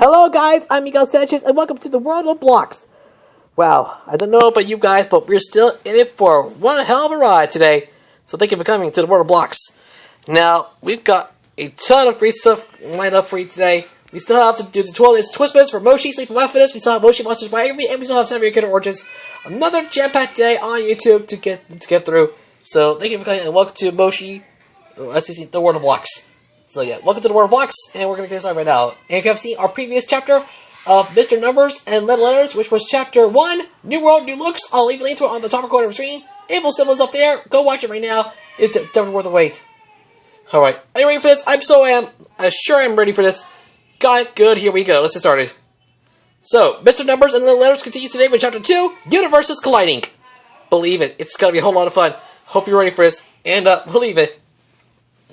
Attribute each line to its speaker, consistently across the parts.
Speaker 1: Hello guys, I'm Miguel Sanchez and welcome to the World of Blocks. Wow, I don't know about you guys, but we're still in it for one hell of a ride today. So thank you for coming to the World of Blocks. Now, we've got a ton of great stuff lined up for you today. We still have to do the 12 It's Twistmas for Moshi, Sleep and Wildfitness. We still have Moshi Monsters by Avery, and we still have Samurai Kid Origins. Another jam-packed day on YouTube to get through. So thank you for coming and welcome to Moshi, the World of Blocks. So yeah, welcome to the World of Blocks, and we're going to get started right now. And if you haven't seen our previous chapter of Mr. Numbers and Little Letters, which was chapter 1, New World, New Looks, I'll leave a link to it on the top corner of the screen. Info symbol's up there. Go watch it right now. It's definitely worth the wait. Alright, are you ready for this? I sure am ready for this. Got it, good, here we go. Let's get started. So, Mr. Numbers and Little Letters continues today with chapter 2, Universes Colliding. Believe it, it's going to be a whole lot of fun. Hope you're ready for this. And, believe it.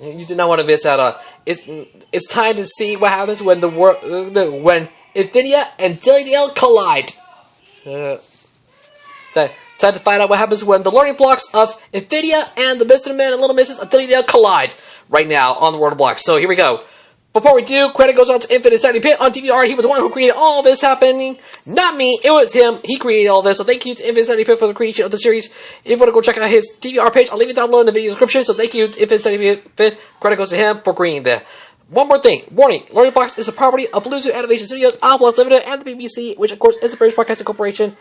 Speaker 1: You do not want to miss out on. It's time to see what happens when when Infinia and Dillydale collide. Time to find out what happens when the learning blocks of Infinia and the Mr. Men and Little Misses of Dillydale collide. Right now on the World of Blocks. So here we go. Before we do, credit goes out to Infinite Sandy Pit on TVR. He was the one who created all this happening. Not me. It was him. He created all this. So thank you to Infinite Sandy Pit for the creation of the series. If you want to go check out his TVR page, I'll leave it down below in the video description. So thank you to Infinite Sandy Pit. Credit goes to him for creating that. One more thing. Warning. Learning Blocks is a property of Blue Zoo Animation Studios, Alpha Limited, and the BBC, which of course is the British Broadcasting Corporation.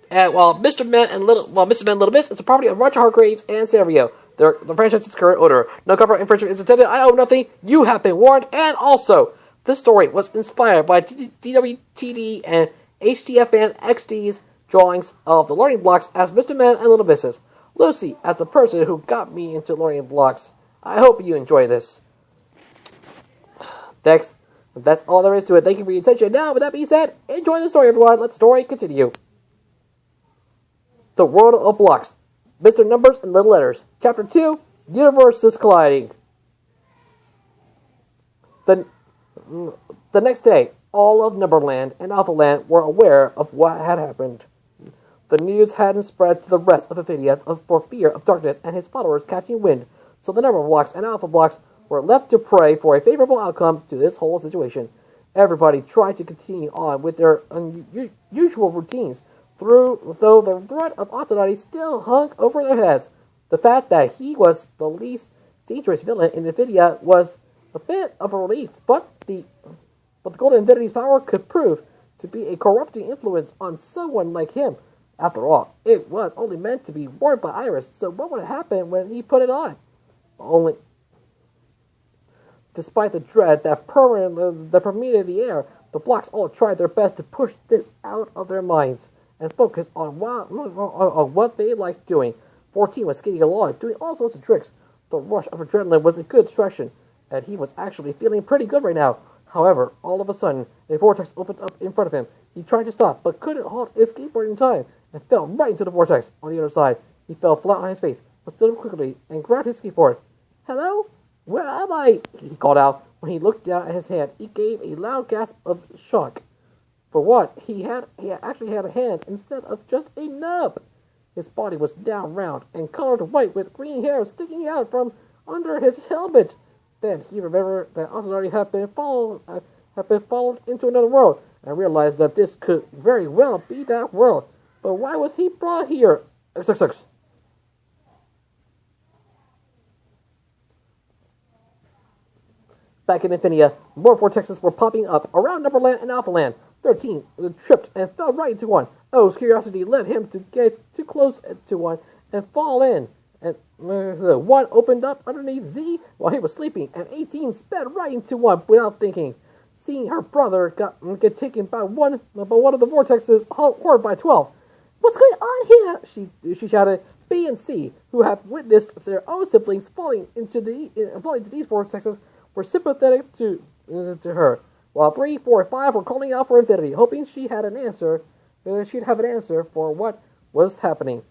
Speaker 1: While Mr. Men and Little Miss is a property of Roger Hargraves and Sanrio. The franchise's current owner. No copyright infringement is intended. I owe nothing. You have been warned. And also, this story was inspired by DWTD and HTFN XD's drawings of the learning blocks as Mr. Men and Little Misses. Lucy as the person who got me into learning blocks. I hope you enjoy this. Thanks. That's all there is to it. Thank you for your attention. Now, with that being said, enjoy the story, everyone. Let the story continue. The World of Blocks. Mr. Numbers and Little Letters. Chapter 2, Universes Colliding. The next day, all of Numberland and Alphaland were aware of what had happened. The news hadn't spread to the rest of Infinia for fear of Darkness and his followers catching wind, so the Number Blocks and Alpha Blocks were left to pray for a favorable outcome to this whole situation. Everybody tried to continue on with their unusual routines, though the threat of Octonauts still hung over their heads. The fact that he was the least dangerous villain in Infinia was a bit of a relief, but the Golden Infinity's power could prove to be a corrupting influence on someone like him. After all, it was only meant to be worn by Iris, so what would happen when he put it on? Despite the dread that permeated the air, the blocks all tried their best to push this out of their minds and focus on what they liked doing. 14 was skating along, doing all sorts of tricks. The rush of adrenaline was a good distraction, and he was actually feeling pretty good right now. However, all of a sudden, a vortex opened up in front of him. He tried to stop, but couldn't halt his skateboard in time, and fell right into the vortex. On the other side, he fell flat on his face, but stood up quickly and grabbed his skateboard. "Hello? Where am I?" he called out. When he looked down at his hand, he gave a loud gasp of shock. For what? He actually had a hand instead of just a nub. His body was now round and colored white with green hair sticking out from under his helmet. Then he remembered that Octonauts had been followed into another world, and realized that this could very well be that world. But why was he brought here? XXX. Back in Infinia, more vortexes were popping up around Numberland and Alphaland. 13 tripped and fell right into one. O's curiosity led him to get too close to one and fall in. And one opened up underneath Z while he was sleeping, and 18 sped right into one without thinking. Seeing her brother get taken by one of the vortexes, hard by 12. "What's going on here?" she shouted. B and C, who had witnessed their own siblings falling into these vortexes, were sympathetic to her, while 3, 4, and 5 were calling out for Infinity, hoping she'd have an answer for what was happening.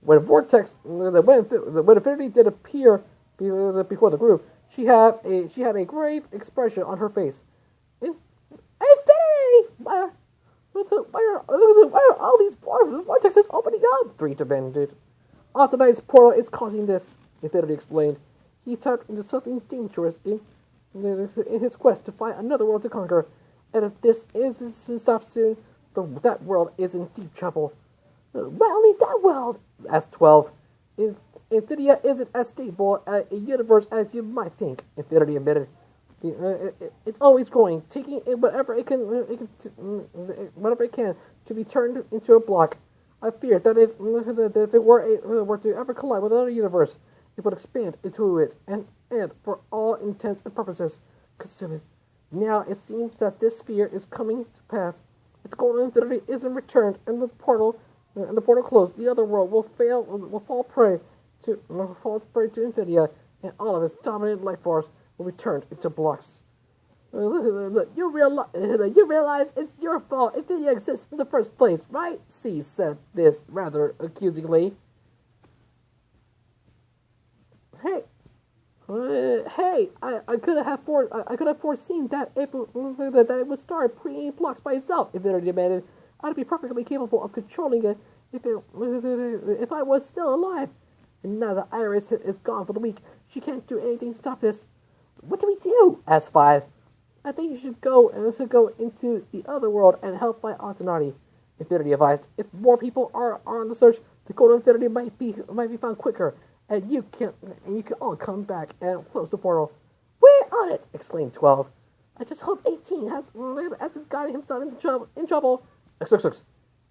Speaker 1: When Infinity did appear before the group, she had a grave expression on her face. "Infinity! Why are all these vortexes opening up?" 3 demanded. "Octonauts' portal is causing this," Infinity explained. "He's tapped into something dangerous in his quest to find another world to conquer. And if this isn't stopped soon, that world is in deep trouble. Well, leave that world, asked 12. Infinity isn't as stable a universe as you might think, Infinity admitted. It's always growing, taking whatever it can, whatever it can, to be turned into a block. I fear that if it were to ever collide with another universe, it would expand into it and for all intents and purposes, consume it. Now it seems that this sphere is coming to pass. If the golden infinity isn't returned and the portal closed, the other world will fall prey to Infinity, and all of its dominant life force will be turned into blocks. You realize it's your fault Infinity exists in the first place, right? C said this rather accusingly. Hey, I could have foreseen that it would start creating blocks by itself. Infinity demanded. I'd be perfectly capable of controlling it if I was still alive. And now that Iris is gone for the week, she can't do anything to stop this. What do we do? Asked 5. I think you should go into the other world and help fight Autonati, Infinity advised. If more people are on the search, the Golden Infinity might be found quicker, and you can all come back and close the portal. We're on it! Exclaimed 12. I just hope 18 hasn't gotten himself in trouble.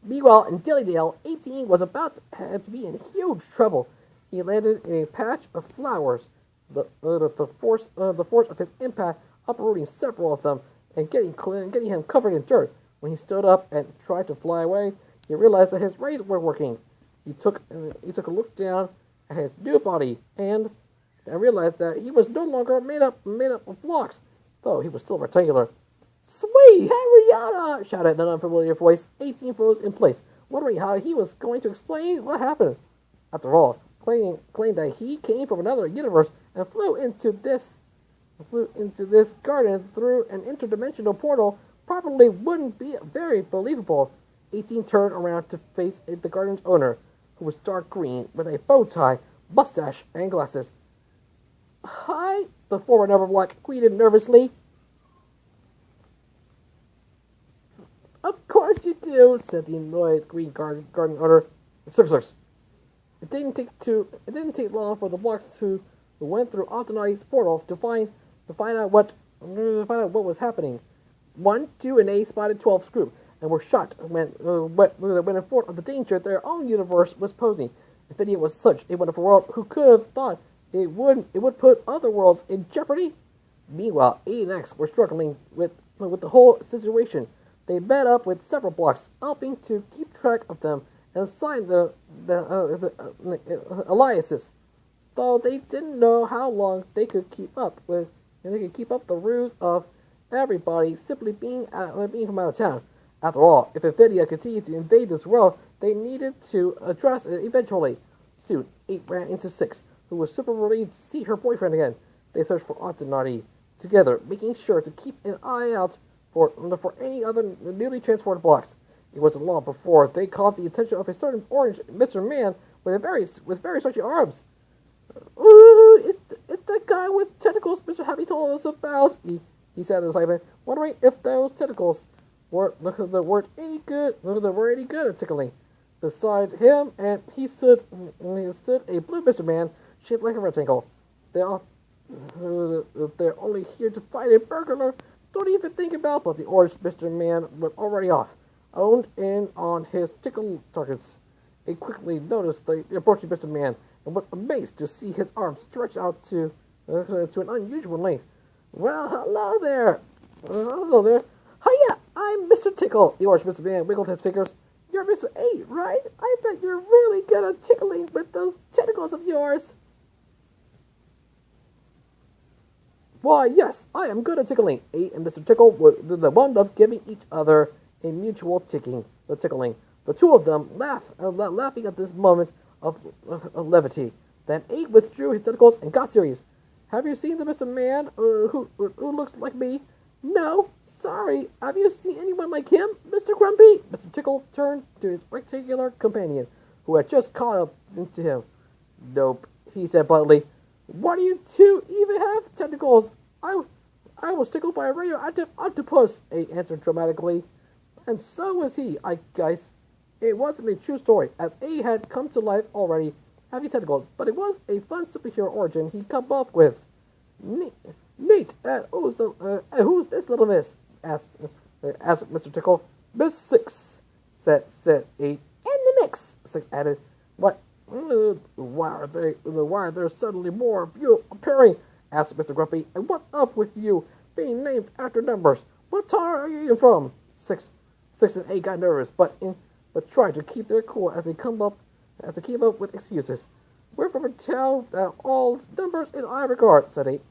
Speaker 1: Meanwhile, in Dillydale, 18 was about to be in huge trouble. He landed in a patch of flowers. The force of his impact uprooting several of them and getting him covered in dirt. When he stood up and tried to fly away, he realized that his rays were working. He took a look down at his new body and realized that he was no longer made up of blocks, though he was still rectangular. Sweet Henrietta! Shouted an unfamiliar voice. 18 froze in place, wondering how he was going to explain what happened. After all, claiming that he came from another universe and flew into this garden through an interdimensional portal probably wouldn't be very believable. 18 turned around to face the garden's owner, who was dark green with a bow tie, mustache, and glasses. Hi, the former Neverblock greeted nervously. Of course you do, said the annoyed green garden owner. It didn't take long for the blocks who went through Autonati's portal to find out what was happening. 1, 2, and 8 spotted 12's group and were shocked when informed of the danger their own universe was posing. Infinity was such a wonderful world, who could have thought it would put other worlds in jeopardy? Meanwhile, 8 and X were struggling with the whole situation. They met up with several blocks, helping to keep track of them and assign the alliances, though they didn't know how long they could keep up the ruse of everybody simply being from out of town. After all, if Infinity continued to invade this world, they needed to address it eventually. Soon, 8 ran into 6, who was super relieved to see her boyfriend again. They searched for Autonati together, making sure to keep an eye out for any other newly transformed blocks. It wasn't long before they caught the attention of a certain orange Mr. Man with very stretchy arms. Ooh, it's that guy with tentacles Mr. Happy told us about, he said in excitement, wondering if those tentacles were any good at tickling. Beside him, and he stood a blue Mr. Man shaped like a rectangle. They're only here to fight a burglar. Don't even think about. But the orange Mr. Man was already off, owned in on his tickle targets. He quickly noticed the approaching Mr. Man and was amazed to see his arms stretch out to an unusual length. Well, hello there. Hiya, I'm Mr. Tickle. The orange Mr. Man wiggled his fingers. You're Mr. 8, right? I bet you're really good at tickling with those tentacles of yours. Why, yes, I am good at tickling. 8 and Mr. Tickle wound up giving each other a mutual tickling. The two of them laughing at this moment of levity. Then 8 withdrew his tentacles and got serious. Have you seen the Mr. Man who looks like me? No, sorry. Have you seen anyone like him, Mr. Grumpy? Mr. Tickle turned to his rectangular companion, who had just caught up to him. Nope, he said bluntly. Why do you two even have tentacles? I I was tickled by a radioactive octopus, A answered dramatically. And so was he, I guess. It wasn't a true story, as A had come to life already, having tentacles, but it was a fun superhero origin he'd come up with. Neat. Who's this little miss? Asked Mr. Tickle. Miss Six, said 8. In the mix, 6 added. What? Why are there suddenly more of you appearing? Asked Mr. Grumpy. And what's up with you being named after numbers? What town are you from? 6 and 8 got nervous, but tried to keep their cool as they came up with excuses. We're from a town that all numbers in high regard, said 8.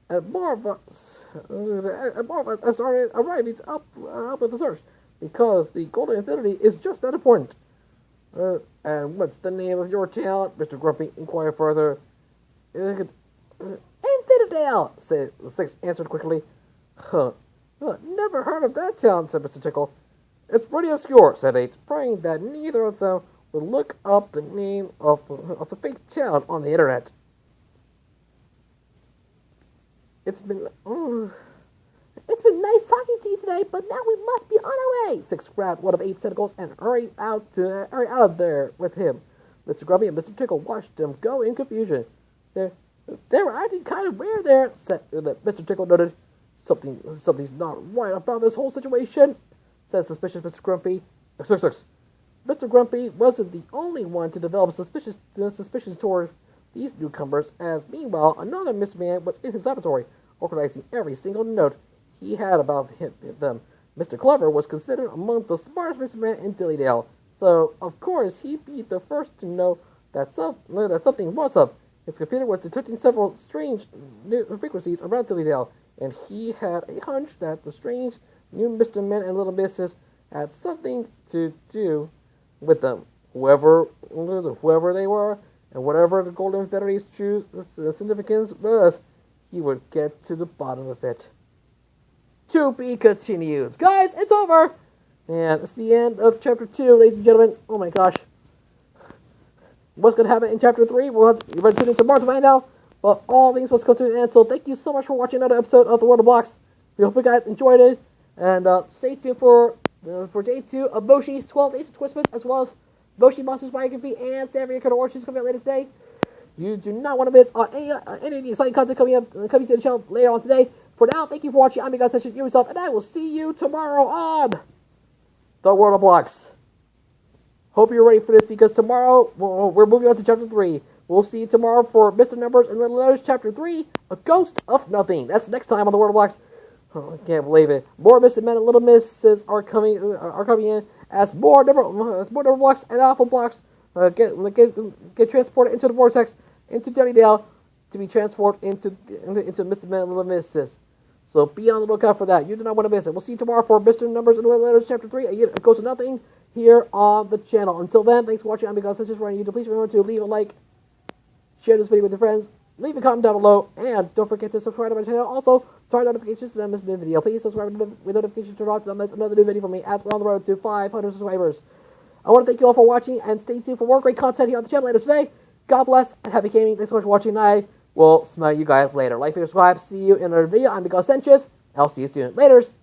Speaker 1: And more of us started arriving to help with the search, because the Golden Infinity is just that important. And what's the name of your town? Mr. Grumpy inquired further. Infinidale, said 6 answered quickly. Never heard of that town, said Mr. Tickle. It's pretty obscure, said 8, praying that neither of them would look up the name of the fake town on the internet. It's been nice talking to you today, but now we must be on our way. 6 grabbed one of 8's tentacles and hurried out of there with him. Mr. Grumpy and Mr. Tickle watched them go in confusion. They were acting kind of weird there, said Mr. Tickle noted. Something's not right about this whole situation, said suspicious Mr. Grumpy. 6. Mr. Grumpy wasn't the only one to develop suspicions toward these newcomers, as meanwhile another Mr. Man was in his laboratory, organizing every single note he had about them. Mr. Clever was considered among the smartest Mr. Man in Dillydale, so of course he'd be the first to know that something was up. His computer was detecting several strange new frequencies around Dillydale, and he had a hunch that the strange new Mr. Men and Little Misses had something to do with them. Whoever they were, and whatever the Golden Infinity's true significance was, he would get to the bottom of it. To be continued. Guys, it's over! And it's the end of Chapter 2, ladies and gentlemen. Oh my gosh. What's going to happen in Chapter 3? You're ready to tune in tomorrow to find out. But all things must come to an end. So thank you so much for watching another episode of The World of Blocks. We hope you guys enjoyed it. And stay tuned for Day 2 of Boshi's 12 Days of Twistmas, as well as Boshi Monsters Biography and Sanrio Card Origins coming out later today. You do not want to miss any of the exciting content coming to the channel later on today. For now, thank you for watching. I'm your guys, Session yourself, and I will see you tomorrow on The World of Blocks. Hope you're ready for this, because tomorrow we're moving on to Chapter 3. We'll see you tomorrow for Mr. Numbers and Little Letters, Chapter 3, A Ghost of Nothing. That's next time on The World of Blocks. Oh, I can't believe it. More Mr. Men and Little Misses are coming in as more number blocks and alpha blocks get transported into the vortex, into Dillydale, to be transformed into Mr. Men and Little Misses. So be on the lookout for that. You do not want to miss it. We'll see you tomorrow for Mr. Numbers and Little Letters, Chapter 3, A Ghost of Nothing, here on the channel. Until then, thanks for watching. I'm because just running you. Please remember to leave a like, share this video with your friends, leave a comment down below, and don't forget to subscribe to my channel. Also, turn notifications so that I miss a new video. Please subscribe with notifications turned on so that I miss another new video from me as we're on the road to 500 subscribers. I want to thank you all for watching, and stay tuned for more great content here on the channel later today. God bless, and happy gaming. Thanks so much for watching, and I will smell you guys later. Like, subscribe. See you in another video. I'm Miguel Sanchez. I'll see you soon. Laters.